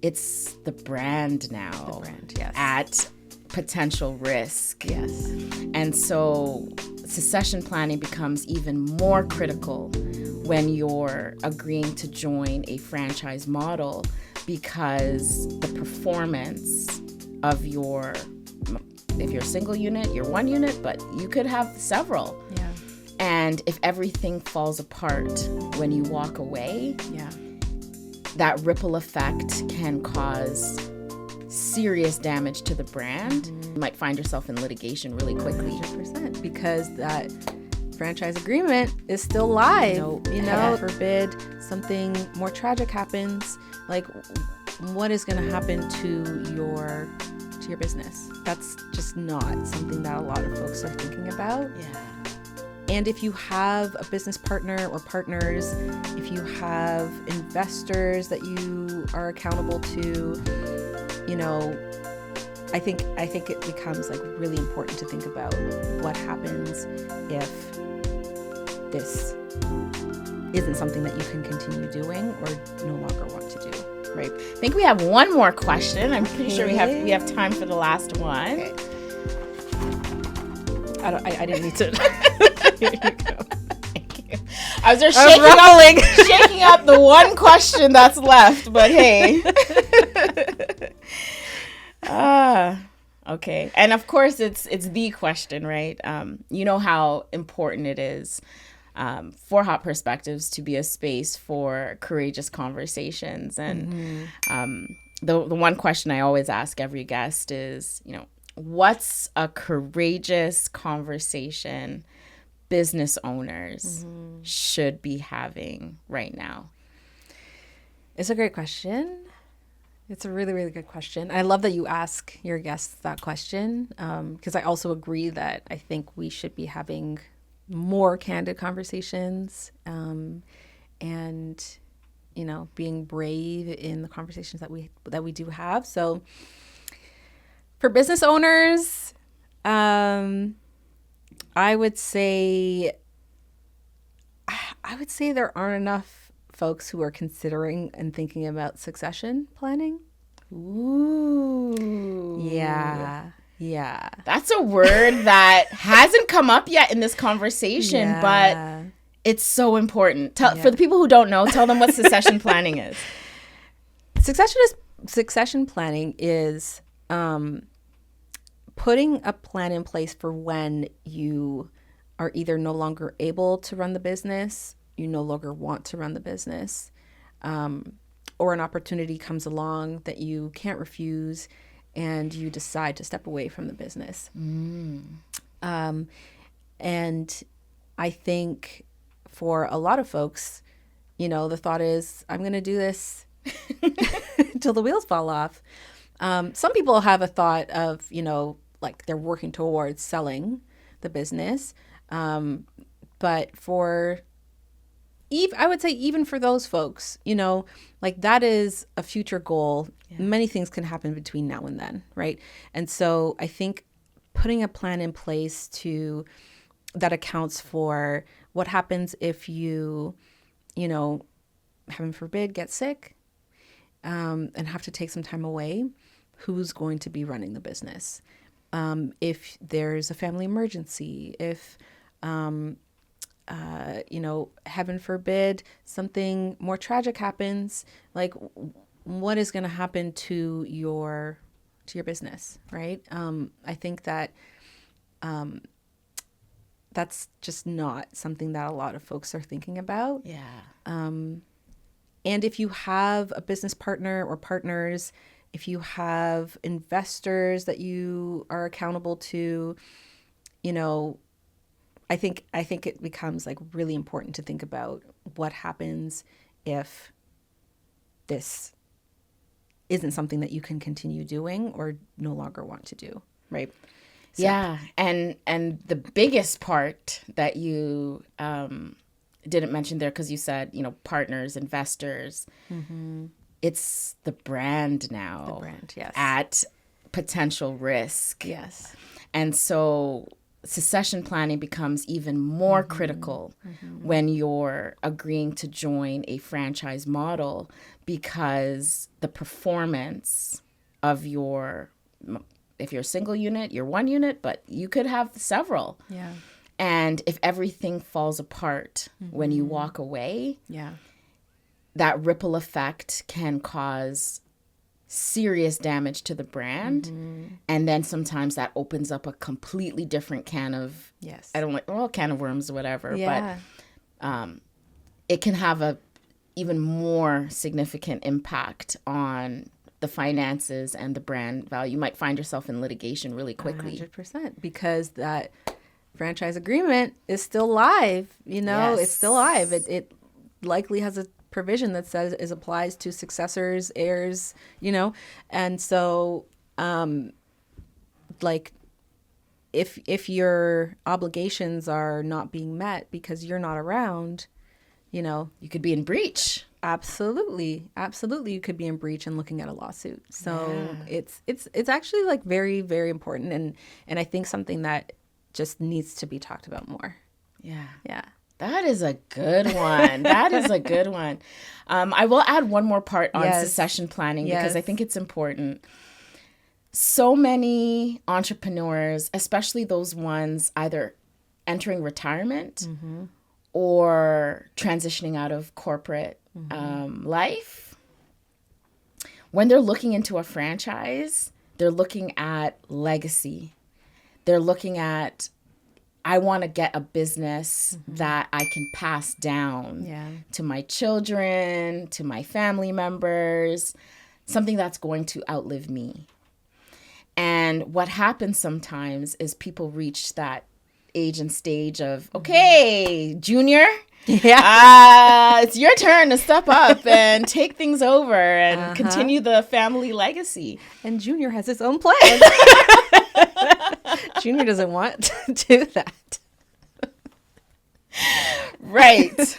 it's the brand now. The brand, yes. At potential risk. Yes. And so succession planning becomes even more critical when you're agreeing to join a franchise model, because the performance of if you're a single unit, you're one unit, but you could have several. Yeah. And if everything falls apart when you walk away, that ripple effect can cause serious damage to the brand. You might find yourself in litigation really quickly. 100%, because that franchise agreement is still live. Forbid something more tragic happens, like what is going to happen to your business? That's just not something that a lot of folks are thinking about. Yeah. And if you have a business partner or partners, if you have investors that you are accountable to, I think it becomes like really important to think about what happens if this isn't something that you can continue doing or no longer want to do. Right. I think we have one more question. I'm pretty sure we have time for the last one. Okay. I didn't need to. Here you go. Thank you. I was just shaking up the one question that's left, but hey. Okay. And of course it's the question, right? You know how important it is for Hot Perspectives to be a space for courageous conversations. And the one question I always ask every guest is, what's a courageous conversation business owners should be having right now? It's a great question. It's a really, really good question. I love that you ask your guests that question, because I also agree that I think we should be having more candid conversations, and being brave in the conversations that we do have. So for business owners, I would say there aren't enough folks who are considering and thinking about succession planning. Ooh. Yeah. That's a word that hasn't come up yet in this conversation, but it's so important. For the people who don't know, tell them what succession planning is. Succession planning is putting a plan in place for when you are either no longer able to run the business, you no longer want to run the business, or an opportunity comes along that you can't refuse and you decide to step away from the business. And I think for a lot of folks, the thought is, I'm going to do this until the wheels fall off. Some people have a thought of, like they're working towards selling the business. But I would say even for those folks, like that is a future goal. Yeah. Many things can happen between now and then, right? And so I think putting a plan in place that accounts for what happens if you, heaven forbid, get sick, and have to take some time away, who's going to be running the business? If there's a family emergency, if heaven forbid, something more tragic happens, like what is going to happen to your business, right? I think that that's just not something that a lot of folks are thinking about. Yeah. And if you have a business partner or partners, if you have investors that you are accountable to, I think it becomes like really important to think about what happens if this isn't something that you can continue doing or no longer want to do, right? So. Yeah, and the biggest part that you didn't mention there, because you said, partners, investors, it's the brand now. The brand, yes. At potential risk. Yes. And so succession planning becomes even more critical when you're agreeing to join a franchise model, because the performance of your, if you're a single unit, you're one unit, but you could have several. Yeah. And if everything falls apart when you walk away, that ripple effect can cause serious damage to the brand. And then sometimes that opens up a completely different can of, I don't like, well, can of worms or whatever, but it can have a even more significant impact on the finances and the brand value. You might find yourself in litigation really quickly. 100%, because that franchise agreement is still live, it's still live. It likely has a provision that says it applies to successors, heirs, and so like if your obligations are not being met because you're not around, you could be in breach. Absolutely you could be in breach and looking at a lawsuit. So it's actually like very, very important, and I think something that just needs to be talked about more. That is a good one. I will add one more part on succession planning because I think it's important. So many entrepreneurs, especially those ones either entering retirement or transitioning out of corporate life, when they're looking into a franchise, they're looking at legacy. They're looking at, I want to get a business that I can pass down to my children, to my family members, something that's going to outlive me. And what happens sometimes is people reach that age and stage of, okay, Junior, it's your turn to step up and take things over and continue the family legacy. And Junior has his own plan. Junior doesn't want to do that. Right.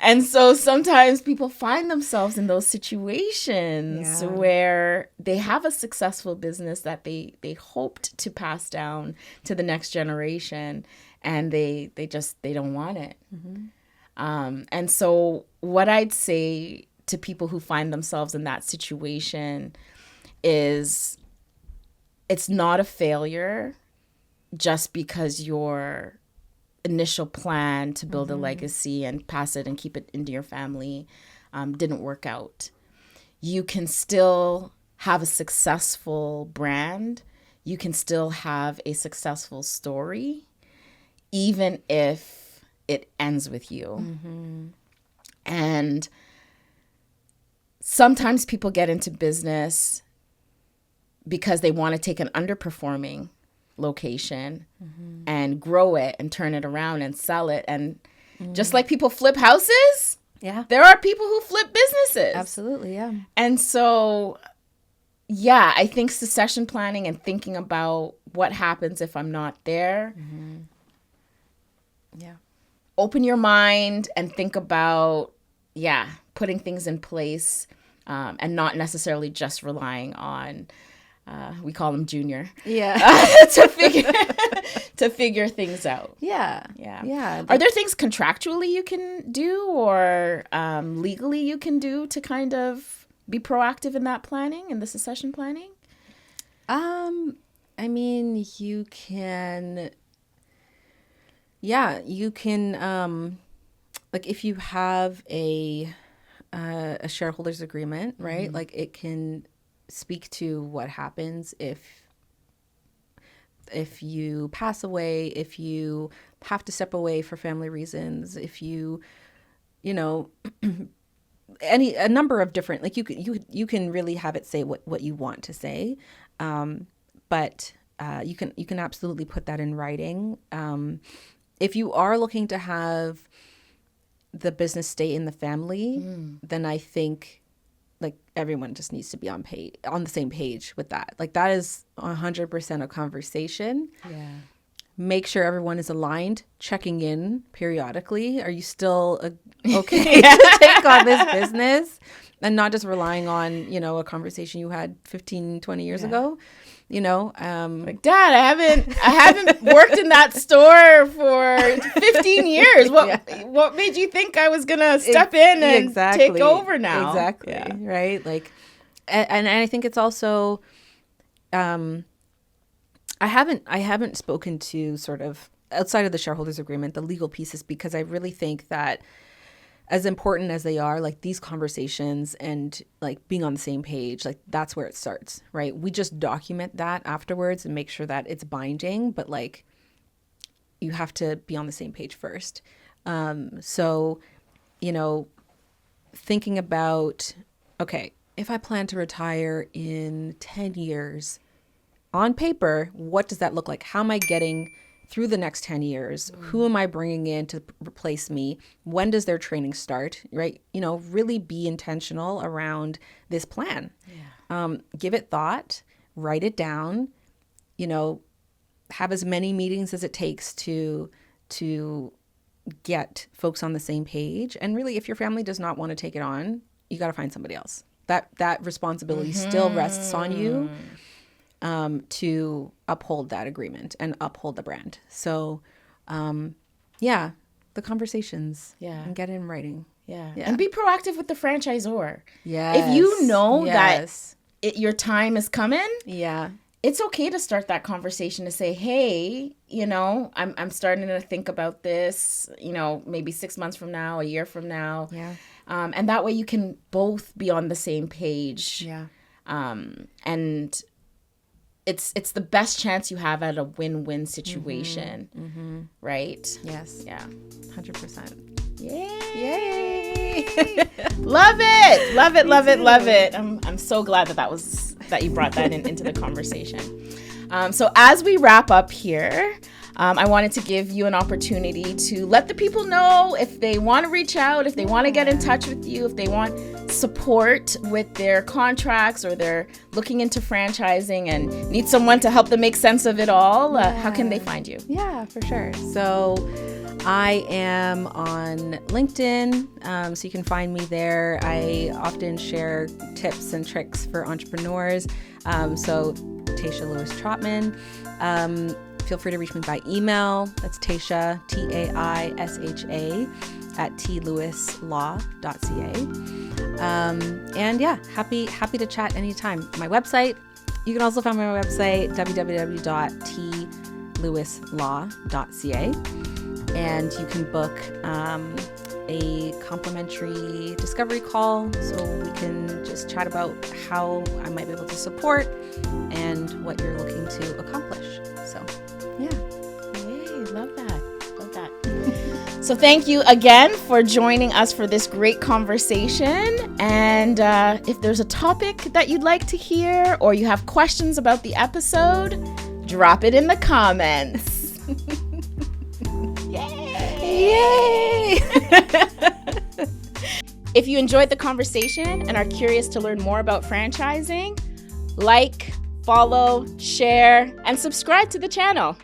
And so sometimes people find themselves in those situations where they have a successful business that they hoped to pass down to the next generation, and they don't want it. And so what I'd say to people who find themselves in that situation is, it's not a failure just because your initial plan to build a legacy and pass it and keep it into your family didn't work out. You can still have a successful brand. You can still have a successful story, even if it ends with you. And sometimes people get into business because they want to take an underperforming location and grow it and turn it around and sell it. And just like people flip houses, there are people who flip businesses. Absolutely, yeah. And so, I think succession planning and thinking about what happens if I'm not there. Open your mind and think about, putting things in place and not necessarily just relying on we call them Junior. To figure things out. Are there things contractually you can do or legally you can do to kind of be proactive in that planning, in the succession planning? I mean, you can. You can. Like if you have a shareholders agreement, right? Like it can speak to what happens if you pass away, if you have to step away for family reasons, if you a number of different, like you can really have it say what you want to say, but you can absolutely put that in writing. If you are looking to have the business stay in the family, then I think like everyone just needs to be on the same page with that. Like that is 100% a conversation. make sure everyone is aligned, checking in periodically. Are you still okay to take on this business? And not just relying on, a conversation you had 15, 20 years ago, like, Dad, I haven't worked in that store for 15 years. What made you think I was going to step in and take over now? Exactly. Yeah. Right. Like, and I think it's also, I haven't spoken to sort of outside of the shareholders agreement, the legal pieces, because I really think that as important as they are, like these conversations and like being on the same page, like that's where it starts, right? We just document that afterwards and make sure that it's binding, but like you have to be on the same page first. So, thinking about, okay, if I plan to retire in 10 years, on paper, what does that look like? How am I getting through the next 10 years? Who am I bringing in to replace me? When does their training start, right? Really be intentional around this plan. Yeah. Give it thought, write it down, have as many meetings as it takes to get folks on the same page. And really, if your family does not want to take it on, you got to find somebody else. That responsibility still rests on you. To uphold that agreement and uphold the brand. So, the conversations. Yeah. And get it in writing. Yeah. And be proactive with the franchisor. Yeah. If you know that your time is coming. Yeah. It's okay to start that conversation to say, hey, I'm starting to think about this, maybe 6 months from now, a year from now. Yeah. And that way you can both be on the same page. Yeah. And it's the best chance you have at a win-win situation, right? Yes. Yeah. 100%. Yay! Love it! Love it! Love it! Love it! I'm so glad that you brought that into the conversation. So as we wrap up here, I wanted to give you an opportunity to let the people know if they want to reach out, if they want to get in touch with you, if they want support with their contracts or they're looking into franchising and need someone to help them make sense of it all. How can they find you? Yeah, for sure. So I am on LinkedIn, so you can find me there. I often share tips and tricks for entrepreneurs. So Taisha Lewis Trotman. Feel free to reach me by email. That's Taisha, Taisha, @tlewislaw.ca. And yeah, happy to chat anytime. My website, you can also find my website, www.tlewislaw.ca. And you can book a complimentary discovery call so we can just chat about how I might be able to support and what you're looking to accomplish. So, yeah. Yay, love that. Love that. So thank you again for joining us for this great conversation. And if there's a topic that you'd like to hear or you have questions about the episode, drop it in the comments. Yay! If you enjoyed the conversation and are curious to learn more about franchising, like, follow, share, and subscribe to the channel.